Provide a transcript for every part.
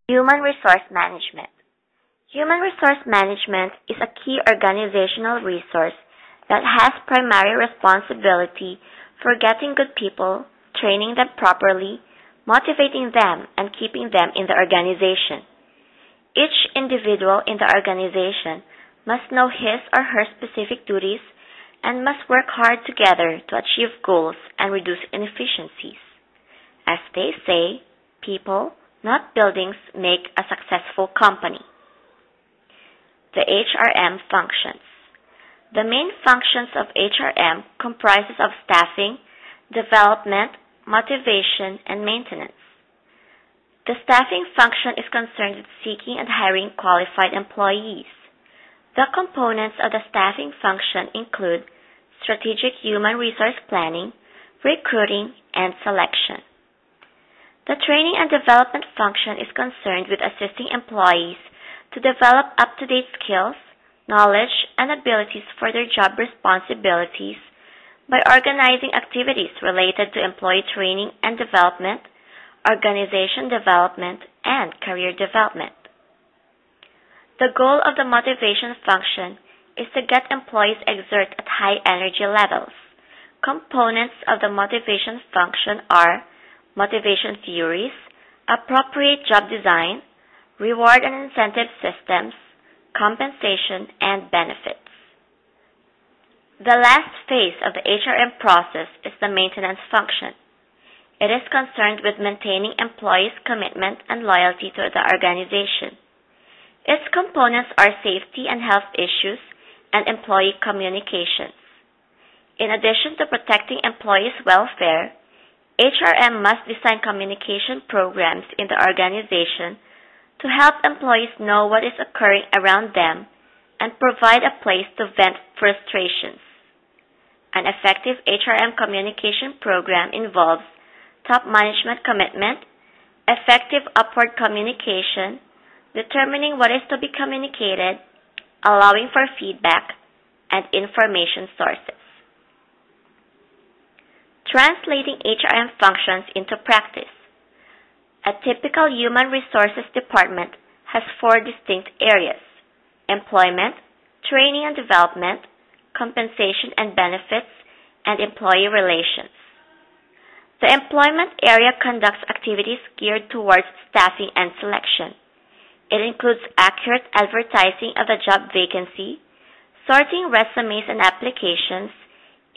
Human resource management. Human resource management is a key organizational resource that has primary responsibility for getting good people, training them properly, motivating them, and keeping them in the organization. Each individual in the organization must know his or her specific duties and must work hard together to achieve goals and reduce inefficiencies. As they say, people, not buildings, make a successful company. The HRM functions. The main functions of HRM comprises of staffing, development, motivation, and maintenance. The staffing function is concerned with seeking and hiring qualified employees. The components of the staffing function include strategic human resource planning, recruiting, and selection. The training and development function is concerned with assisting employees to develop up-to-date skills, knowledge, and abilities for their job responsibilities by organizing activities related to employee training and development, organization development, and career development. The goal of the motivation function is to get employees exert at high energy levels. Components of the motivation function are motivation theories, appropriate job design, reward and incentive systems, compensation, and benefits. The last phase of the HRM process is the maintenance function. It is concerned with maintaining employees' commitment and loyalty to the organization. Its components are safety and health issues and employee communications. In addition to protecting employees' welfare, HRM must design communication programs in the organization to help employees know what is occurring around them and provide a place to vent frustrations. An effective HRM communication program involves top management commitment, effective upward communication, determining what is to be communicated, allowing for feedback, and information sources. Translating HRM functions into practice. A typical human resources department has 4 distinct areas: employment, training and development, compensation and benefits, and employee relations. The employment area conducts activities geared towards staffing and selection. It includes accurate advertising of the job vacancy, sorting resumes and applications,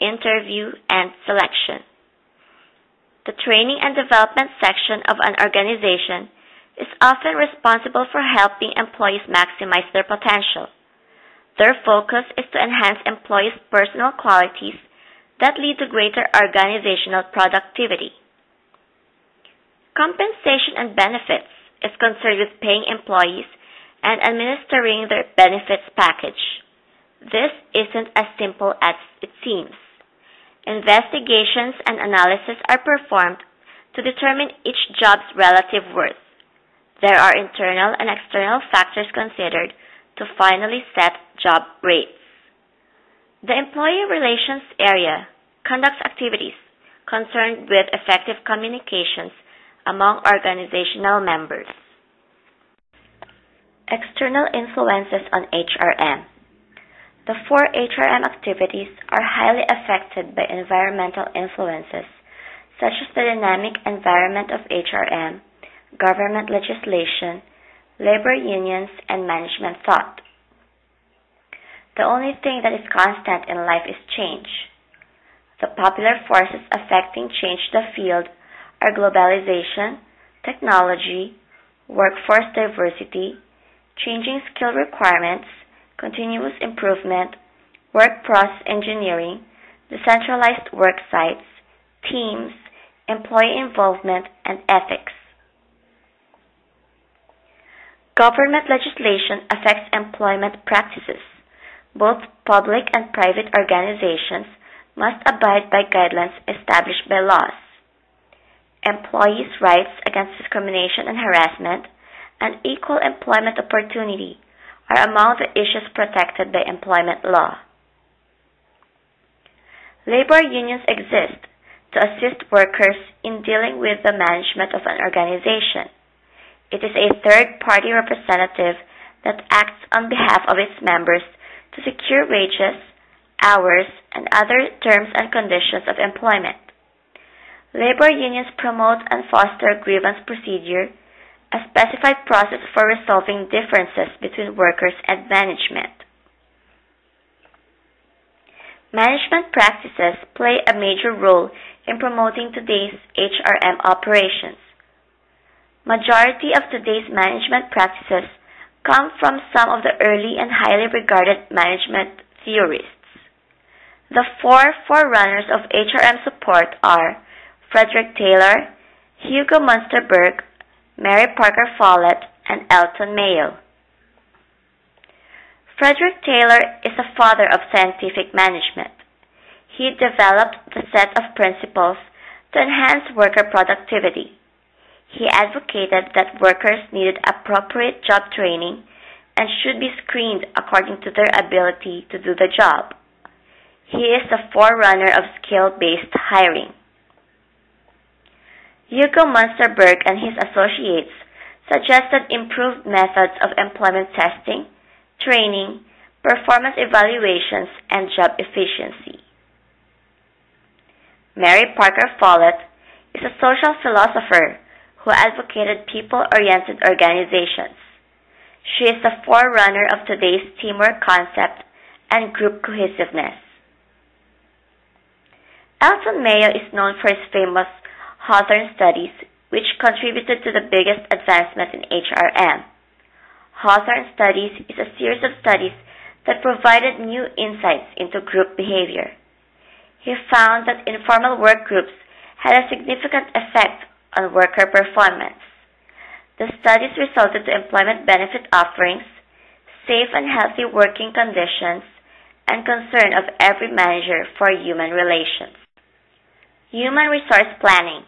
interview, and selection. The training and development section of an organization is often responsible for helping employees maximize their potential. Their focus is to enhance employees' personal qualities that lead to greater organizational productivity. Compensation and benefits is concerned with paying employees and administering their benefits package. This isn't as simple as it seems. Investigations and analysis are performed to determine each job's relative worth. There are internal and external factors considered to finally set job rates. The employee relations area conducts activities concerned with effective communications among organizational members. External influences on HRM. The 4 HRM activities are highly affected by environmental influences, such as the dynamic environment of HRM, government legislation, labor unions, and management thought. The only thing that is constant in life is change. The popular forces affecting change the field are globalization, technology, workforce diversity, changing skill requirements, continuous improvement, work process engineering, decentralized work sites, teams, employee involvement, and ethics. Government legislation affects employment practices. Both public and private organizations must abide by guidelines established by laws. Employees' rights against discrimination and harassment and equal employment opportunity are among the issues protected by employment law. Labor unions exist to assist workers in dealing with the management of an organization. It is a third-party representative that acts on behalf of its members to secure wages, hours, and other terms and conditions of employment. Labor unions promote and foster grievance procedure, a specified process for resolving differences between workers and management. Management practices play a major role in promoting today's HRM operations. Majority of today's management practices come from some of the early and highly regarded management theorists. The four forerunners of HRM support are Frederick Taylor, Hugo Munsterberg, Mary Parker Follett, and Elton Mayo. Frederick Taylor is the father of scientific management. He developed the set of principles to enhance worker productivity. He advocated that workers needed appropriate job training and should be screened according to their ability to do the job. He is the forerunner of skill-based hiring. Hugo Munsterberg and his associates suggested improved methods of employment testing, training, performance evaluations, and job efficiency. Mary Parker Follett is a social philosopher who advocated people-oriented organizations. She is the forerunner of today's teamwork concept and group cohesiveness. Elton Mayo is known for his famous Hawthorne studies, which contributed to the biggest advancement in HRM. Hawthorne studies is a series of studies that provided new insights into group behavior. He found that informal work groups had a significant effect on worker performance. The studies resulted to employment benefit offerings, safe and healthy working conditions, and concern of every manager for human relations. Human resource planning.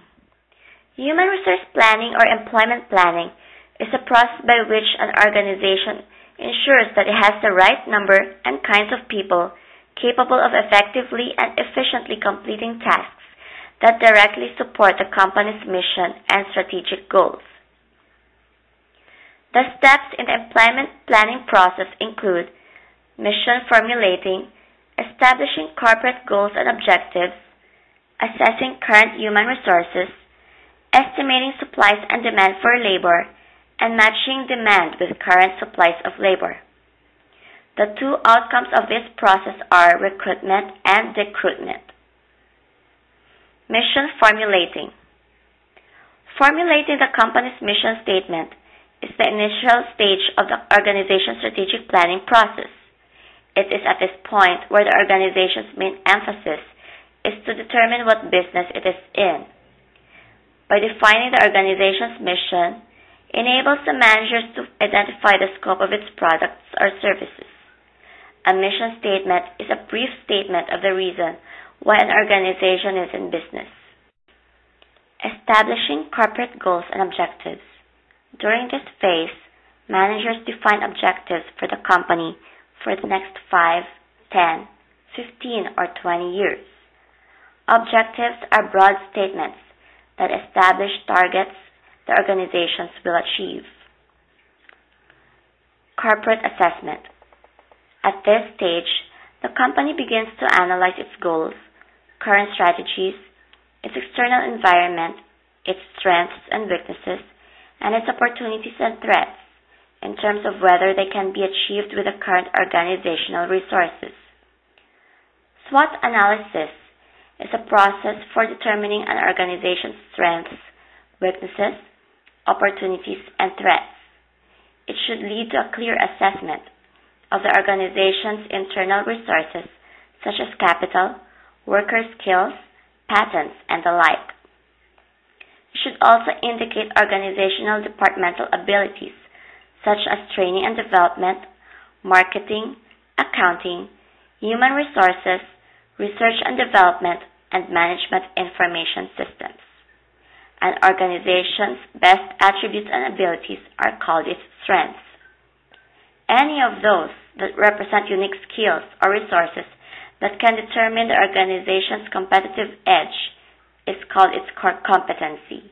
Human resource planning or employment planning is a process by which an organization ensures that it has the right number and kinds of people capable of effectively and efficiently completing tasks that directly support the company's mission and strategic goals. The steps in the employment planning process include mission formulating, establishing corporate goals and objectives, assessing current human resources, estimating supplies and demand for labor, and matching demand with current supplies of labor. The two outcomes of this process are recruitment and decruitment. Mission formulating. Formulating the company's mission statement is the initial stage of the organization's strategic planning process. It is at this point where the organization's main emphasis is to determine what business it is in. By defining the organization's mission, enables the managers to identify the scope of its products or services. A mission statement is a brief statement of the reason why an organization is in business. Establishing corporate goals and objectives. During this phase, managers define objectives for the company for the next 5, 10, 15, or 20 years. Objectives are broad statements that establish targets the organizations will achieve. Corporate assessment. At this stage, the company begins to analyze its goals, current strategies, its external environment, its strengths and weaknesses, and its opportunities and threats in terms of whether they can be achieved with the current organizational resources. SWOT analysis is a process for determining an organization's strengths, weaknesses, opportunities, and threats. It should lead to a clear assessment of the organization's internal resources such as capital, worker skills, patents, and the like. It should also indicate organizational departmental abilities such as training and development, marketing, accounting, human resources, research and development, and management information systems. An organization's best attributes and abilities are called its strengths. Any of those that represent unique skills or resources that can determine the organization's competitive edge is called its core competency.